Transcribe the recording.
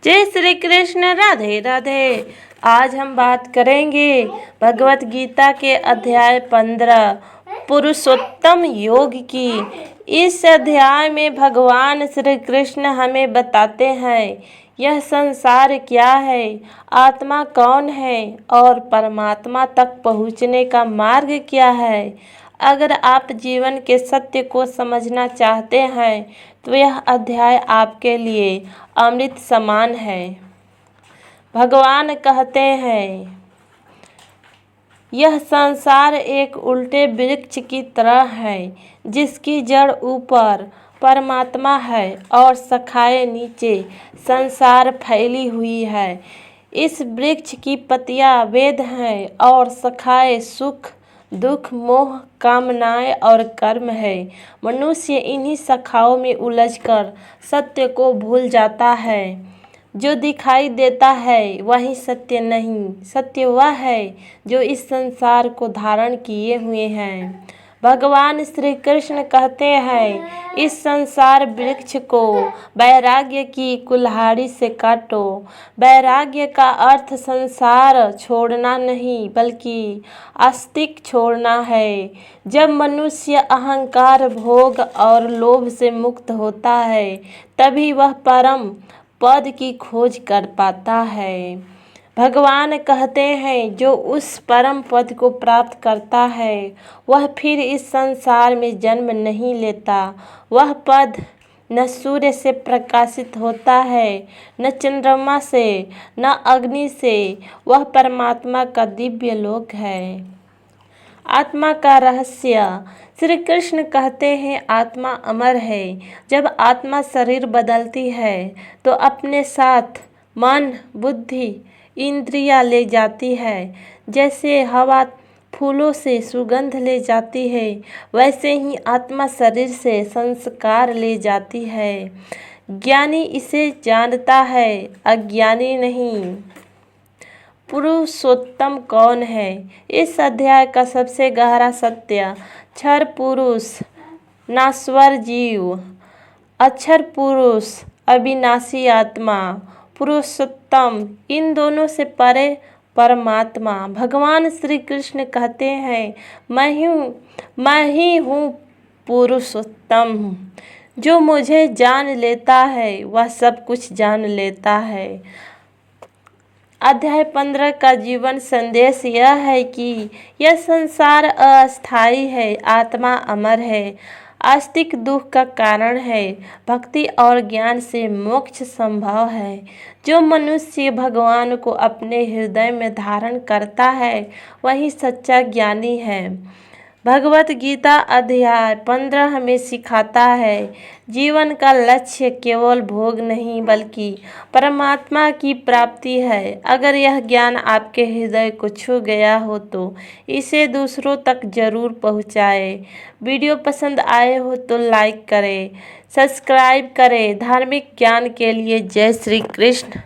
जय श्री कृष्ण। राधे राधे। आज हम बात करेंगे भगवत गीता के अध्याय 15 पुरुषोत्तम योग की। इस अध्याय में भगवान श्री कृष्ण हमें बताते हैं यह संसार क्या है, आत्मा कौन है और परमात्मा तक पहुँचने का मार्ग क्या है। अगर आप जीवन के सत्य को समझना चाहते हैं तो यह अध्याय आपके लिए अमृत समान है। भगवान कहते हैं यह संसार एक उल्टे वृक्ष की तरह है जिसकी जड़ ऊपर परमात्मा है और शाखाएं नीचे संसार फैली हुई है। इस वृक्ष की पत्तियां वेद हैं और शाखाएं सुख दुख मोह कामनाएं और कर्म है। मनुष्य इन्हीं शाखाओं में उलझकर सत्य को भूल जाता है। जो दिखाई देता है वही सत्य नहीं, सत्य वह है जो इस संसार को धारण किए हुए हैं। भगवान श्री कृष्ण कहते हैं इस संसार वृक्ष को वैराग्य की कुल्हाड़ी से काटो। वैराग्य का अर्थ संसार छोड़ना नहीं बल्कि आस्तिक छोड़ना है। जब मनुष्य अहंकार भोग और लोभ से मुक्त होता है तभी वह परम पद की खोज कर पाता है। भगवान कहते हैं जो उस परम पद को प्राप्त करता है वह फिर इस संसार में जन्म नहीं लेता। वह पद न सूर्य से प्रकाशित होता है, न चंद्रमा से, न अग्नि से। वह परमात्मा का दिव्य लोक है। आत्मा का रहस्य। श्री कृष्ण कहते हैं आत्मा अमर है। जब आत्मा शरीर बदलती है तो अपने साथ मन बुद्धि इंद्रियां ले जाती है। जैसे हवा फूलों से सुगंध ले जाती है वैसे ही आत्मा शरीर से संस्कार ले जाती है। ज्ञानी इसे जानता है, अज्ञानी नहीं। पुरुषोत्तम कौन है? इस अध्याय का सबसे गहरा सत्य क्षर पुरुष नाश्वर जीव, अक्षर पुरुष अविनाशी आत्मा, पुरुषोत्तम इन दोनों से परे परमात्मा। भगवान श्री कृष्ण कहते हैं मैं ही हूँ पुरुषोत्तम। जो मुझे जान लेता है वह सब कुछ जान लेता है। अध्याय 15 का जीवन संदेश यह है कि यह संसार अस्थायी है, आत्मा अमर है। आस्तिक दुख का कारण है, भक्ति और ज्ञान से मोक्ष संभव है। जो मनुष्य भगवान को अपने हृदय में धारण करता है वही सच्चा ज्ञानी है। भगवत गीता अध्याय 15 हमें सिखाता है जीवन का लक्ष्य केवल भोग नहीं बल्कि परमात्मा की प्राप्ति है। अगर यह ज्ञान आपके हृदय को छू गया हो तो इसे दूसरों तक जरूर पहुंचाएं। वीडियो पसंद आए हो तो लाइक करें, सब्सक्राइब करें। धार्मिक ज्ञान के लिए जय श्री कृष्ण।